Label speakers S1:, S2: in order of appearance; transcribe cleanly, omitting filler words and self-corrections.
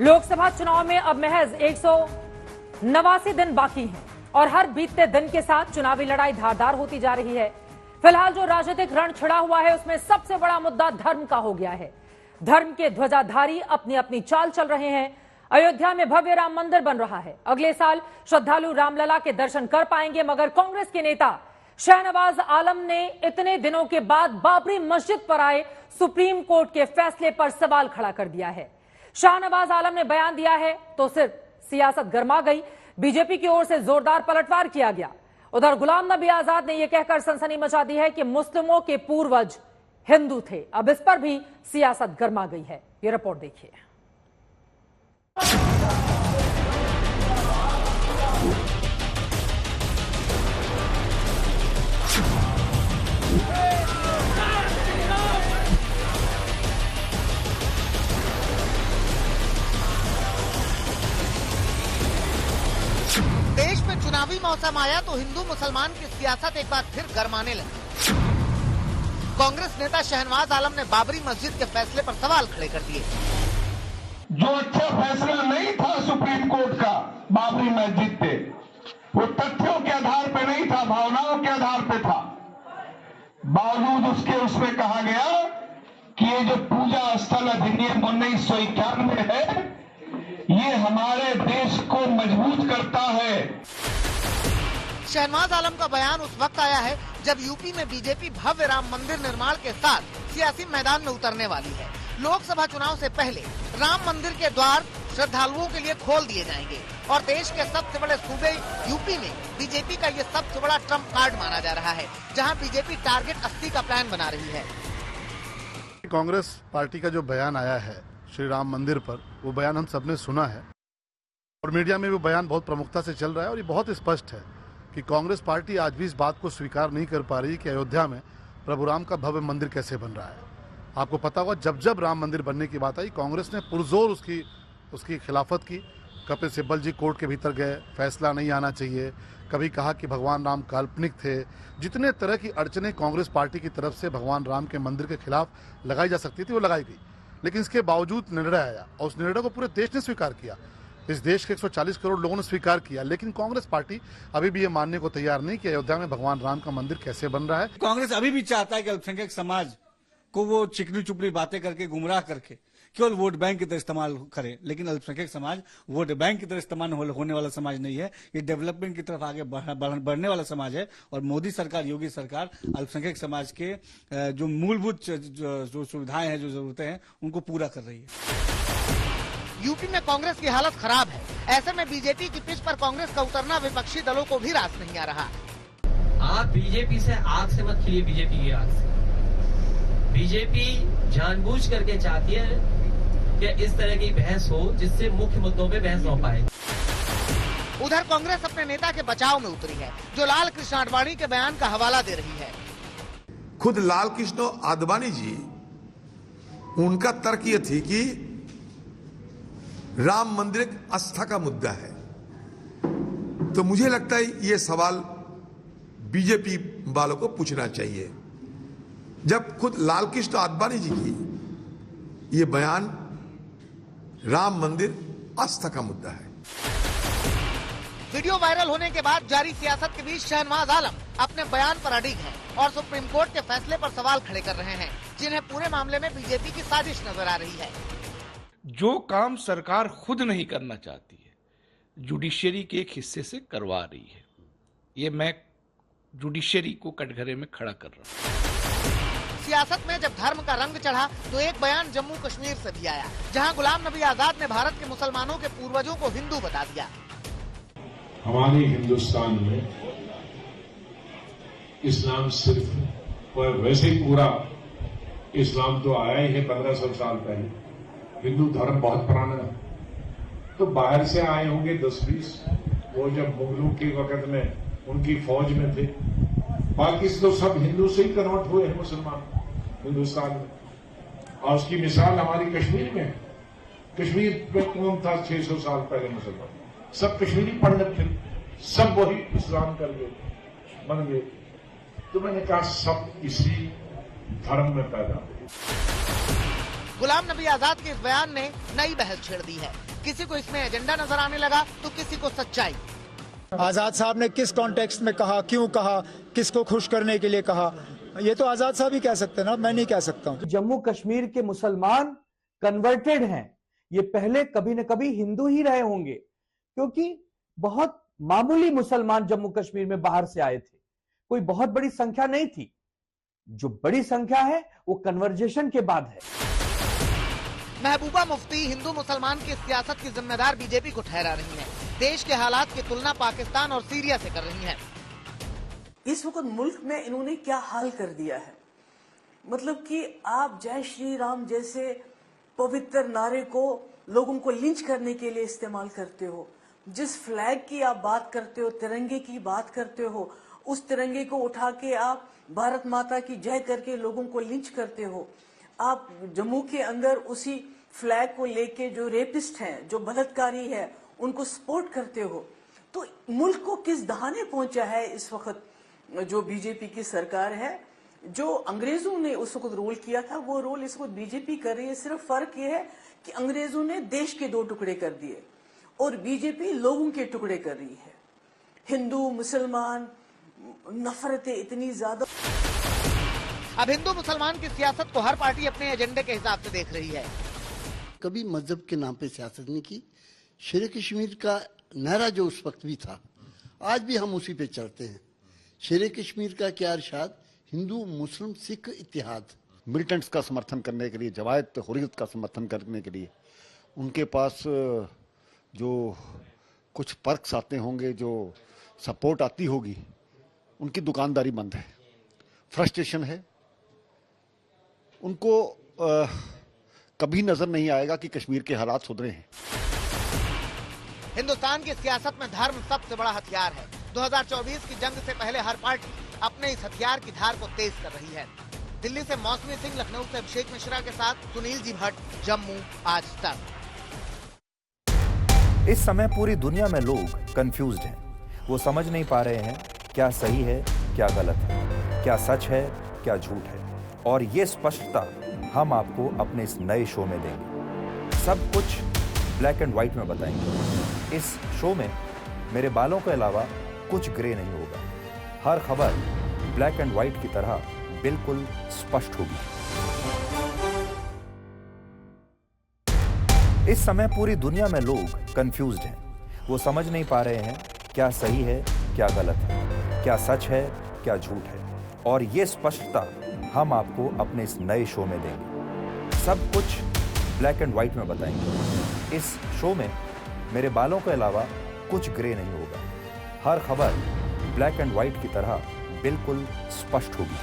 S1: लोकसभा चुनाव में अब महज 189 दिन बाकी हैं और हर बीतते दिन के साथ चुनावी लड़ाई धारदार होती जा रही है। फिलहाल जो राजनीतिक रण छिड़ा हुआ है उसमें सबसे बड़ा मुद्दा धर्म का हो गया है। धर्म के ध्वजाधारी अपनी अपनी चाल चल रहे हैं। अयोध्या में भव्य राम मंदिर बन रहा है। अगले साल श्रद्धालु रामलला के दर्शन कर पाएंगे, मगर कांग्रेस के नेता शाहनवाज आलम ने इतने दिनों के बाद बाबरी मस्जिद पर आए सुप्रीम कोर्ट के फैसले पर सवाल खड़ा कर दिया है। शाहनवाज आलम ने बयान दिया है तो सिर्फ सियासत गर्मा गई। बीजेपी की ओर से जोरदार पलटवार किया गया। उधर गुलाम नबी आजाद ने यह कहकर सनसनी मचा दी है कि मुस्लिमों के पूर्वज हिंदू थे। अब इस पर भी सियासत गर्मा गई है। ये रिपोर्ट देखिए।
S2: देश में चुनावी मौसम आया तो हिंदू मुसलमान की सियासत एक बार फिर गरमाने लगी। कांग्रेस नेता शाहनवाज आलम ने बाबरी मस्जिद के फैसले पर सवाल खड़े कर दिए।
S3: जो अच्छा फैसला नहीं था सुप्रीम कोर्ट का बाबरी मस्जिद पे, वो तथ्यों के आधार पे नहीं था, भावनाओं के आधार पे था। बावजूद उसके उसमें कहा गया कि ये जो पूजा स्थल अधिनियम 1991 है, ये हमारे देश को मजबूत करता है।
S2: शाहनवाज आलम का बयान उस वक्त आया है जब यूपी में बीजेपी भव्य राम मंदिर निर्माण के साथ सियासी मैदान में उतरने वाली है। लोकसभा चुनाव से पहले राम मंदिर के द्वार श्रद्धालुओं के लिए खोल दिए जाएंगे और देश के सबसे बड़े सूबे यूपी में बीजेपी का ये सबसे बड़ा ट्रम्प कार्ड माना जा रहा है, जहां बीजेपी टारगेट 80 का प्लान बना रही है।
S4: कांग्रेस पार्टी का जो बयान आया है श्री राम मंदिर पर, वो बयान हम सबने सुना है और मीडिया में वो बयान बहुत प्रमुखता से चल रहा है और ये बहुत स्पष्ट है कि कांग्रेस पार्टी आज भी इस बात को स्वीकार नहीं कर पा रही कि अयोध्या में प्रभु राम का भव्य मंदिर कैसे बन रहा है। आपको पता होगा जब जब राम मंदिर बनने की बात आई, कांग्रेस ने पुरजोर उसकी खिलाफत की। कपिल सिब्बल जी कोर्ट के भीतर गए, फैसला नहीं आना चाहिए। कभी कहा कि भगवान राम काल्पनिक थे। जितने तरह की अड़चने कांग्रेस पार्टी की तरफ से भगवान राम के मंदिर के खिलाफ लगाई जा सकती थी, वो लगाई गई। लेकिन इसके बावजूद निर्णय आया और उस निर्णय को पूरे देश ने स्वीकार किया। इस देश के 140 करोड़ लोगों ने स्वीकार किया, लेकिन कांग्रेस पार्टी अभी भी ये मानने को तैयार नहीं कि अयोध्या में भगवान राम का मंदिर कैसे बन रहा है।
S5: कांग्रेस अभी भी चाहता है कि अल्पसंख्यक समाज को वो चिकनी चुपड़ी बातें करके गुमराह करके केवल वोट बैंक की तरह इस्तेमाल करे, लेकिन अल्पसंख्यक समाज वोट बैंक की तरह इस्तेमाल होने वाला समाज नहीं है। ये डेवलपमेंट की तरफ आगे बढ़ने वाला समाज है और मोदी सरकार, योगी सरकार अल्पसंख्यक समाज के जो मूलभूत जो सुविधाएं हैं, जो जरूरतें हैं, उनको पूरा कर रही है।
S2: यूपी में कांग्रेस की हालत खराब है। ऐसे में बीजेपी की पिच पर कांग्रेस का उतरना विपक्षी दलों को भी रास नहीं आ रहा।
S6: आप बीजेपी से आग से मत खिलिए, बीजेपी की आग से। बीजेपी जानबूझ करके चाहती है कि इस तरह की बहस हो जिससे मुख्य मुद्दों पे बहस हो पाए।
S2: उधर कांग्रेस अपने नेता के बचाव में उतरी है, जो लाल कृष्ण आडवाणी के बयान का हवाला दे रही है।
S7: खुद लाल कृष्ण आडवाणी जी, उनका तर्क ये थी कि राम मंदिर एक आस्था का मुद्दा है। तो मुझे लगता है ये सवाल बीजेपी वालों को पूछना चाहिए। जब खुद लाल कृष्ण आडवाणी जी की ये बयान राम मंदिर आस्था का मुद्दा है।
S2: वीडियो वायरल होने के बाद जारी सियासत के बीच शाहनवाज आलम अपने बयान पर अडिग हैं और सुप्रीम कोर्ट के फैसले पर सवाल खड़े कर रहे हैं, जिन्हें पूरे मामले में बीजेपी की साजिश नजर आ रही है।
S8: जो काम सरकार खुद नहीं करना चाहती है, जुडिशियरी के एक हिस्से से करवा रही है। ये मैं जुडिशियरी को कटघरे में खड़ा कर रहा हूँ।
S2: सियासत में जब धर्म का रंग चढ़ा तो एक बयान जम्मू कश्मीर से भी आया, जहां गुलाम नबी आजाद ने भारत के मुसलमानों के पूर्वजों को हिंदू बता दिया।
S9: हमारे हिंदुस्तान में इस्लाम सिर्फ, और वैसे ही पूरा इस्लाम तो आया ही है 1500 साल पहले। हिंदू धर्म बहुत पुराना है, तो बाहर से आए होंगे 10-20, वो जब मुगलों के वक्त में उनकी फौज में थे। बाकी तो सब हिंदू से ही कन्वर्ट हुए हैं मुसलमान हिंदुस्तान में। और उसकी मिसाल हमारी कश्मीर में। कश्मीर में कौन था 600 साल पहले मुसलमान? सब कश्मीरी पंडित थे, सब वही इस्लाम कर गए, बन गए। तो मैंने कहा सब इसी धर्म में पैदा हुए।
S2: गुलाम नबी आजाद के इस बयान ने नई बहस छेड़ दी है। किसी को इसमें एजेंडा नजर आने लगा तो किसी को सच्चाई।
S10: आजाद साहब ने किस कॉन्टेक्स्ट में कहा, क्यों कहा, किसको खुश करने के लिए कहा, ये तो आजाद साहब ही कह सकते हैं ना, मैं नहीं कह सकता हूँ।
S11: जम्मू कश्मीर के मुसलमान कन्वर्टेड हैं, ये पहले कभी न कभी हिंदू ही रहे होंगे, क्योंकि बहुत मामूली मुसलमान जम्मू कश्मीर में बाहर से आए थे, कोई बहुत बड़ी संख्या नहीं थी। जो बड़ी संख्या है वो कन्वर्जेशन के बाद है।
S2: महबूबा मुफ्ती हिंदू मुसलमान की सियासत की जिम्मेदार बीजेपी को ठहरा रही है। देश के हालात की तुलना पाकिस्तान और सीरिया से कर रही है।
S12: इस वक्त मुल्क में इन्होंने क्या हाल कर दिया है, मतलब कि आप जय श्री राम जैसे पवित्र नारे को लोगों को लिंच करने के लिए इस्तेमाल करते हो। जिस फ्लैग की आप बात करते हो, तिरंगे की बात करते हो, उस तिरंगे को उठा के आप भारत माता की जय करके लोगों को लिंच करते हो। आप जम्मू के अंदर उसी फ्लैग को लेके जो रेपिस्ट हैं, जो बलात्कारी है, उनको सपोर्ट करते हो। तो मुल्क को किस दहाने पहुंचा है इस वक्त जो बीजेपी की सरकार है। जो अंग्रेजों ने उस वक्त रोल किया था वो रोल इस वक्त बीजेपी कर रही है। सिर्फ फर्क ये है कि अंग्रेजों ने देश के 2 टुकड़े कर दिए और बीजेपी लोगों के टुकड़े कर रही है। हिंदू मुसलमान नफरतें इतनी ज्यादा।
S2: अब हिंदू मुसलमान की सियासत को हर पार्टी अपने एजेंडे के हिसाब से देख रही है।
S13: कभी मजहब के नाम पे सियासत नहीं की। शेर कश्मीर का नारा जो उस वक्त भी था, आज भी हम उसी पे चलते हैं। शेर कश्मीर का क्या इरशाद, हिंदू मुस्लिम सिख इत्तेहाद।
S14: मिलिटेंट्स का समर्थन करने के लिए, जमायत हुर्रियत का समर्थन करने के लिए उनके पास जो कुछ पर्क्स आते होंगे, जो सपोर्ट आती होगी, उनकी दुकानदारी बंद है, फ्रस्ट्रेशन है। उनको कभी नजर नहीं आएगा कि कश्मीर के हालात सुधरे हैं।
S2: हिंदुस्तान की सियासत में धर्म सबसे बड़ा हथियार है। 2024 की जंग से पहले हर पार्टी अपने इस हथियार की धार को तेज कर रही है। दिल्ली से मौसमी सिंह, लखनऊ से अभिषेक मिश्रा के साथ सुनील जी भट्ट, जम्मू आज तक।
S15: इस समय पूरी दुनिया में लोग कंफ्यूज्ड हैं। वो समझ नहीं पा रहे हैं क्या सही है, क्या गलत है, क्या सच है, क्या झूठ है। और ये स्पष्टता हम आपको अपने इस नए शो में देंगे। सब कुछ ब्लैक एंड व्हाइट में बताएंगे। इस शो में मेरे बालों के अलावा कुछ ग्रे नहीं होगा। हर खबर ब्लैक एंड व्हाइट की तरह बिल्कुल स्पष्ट होगी। इस समय पूरी दुनिया में लोग कंफ्यूज्ड हैं। वो समझ नहीं पा रहे हैं क्या सही है, क्या गलत है, क्या सच है, क्या झूठ है। और ये स्पष्टता हम आपको अपने इस नए शो में देंगे। सब कुछ ब्लैक एंड व्हाइट में बताएंगे। इस शो में मेरे बालों के अलावा कुछ ग्रे नहीं होगा। हर खबर ब्लैक एंड व्हाइट की तरह बिल्कुल स्पष्ट होगी।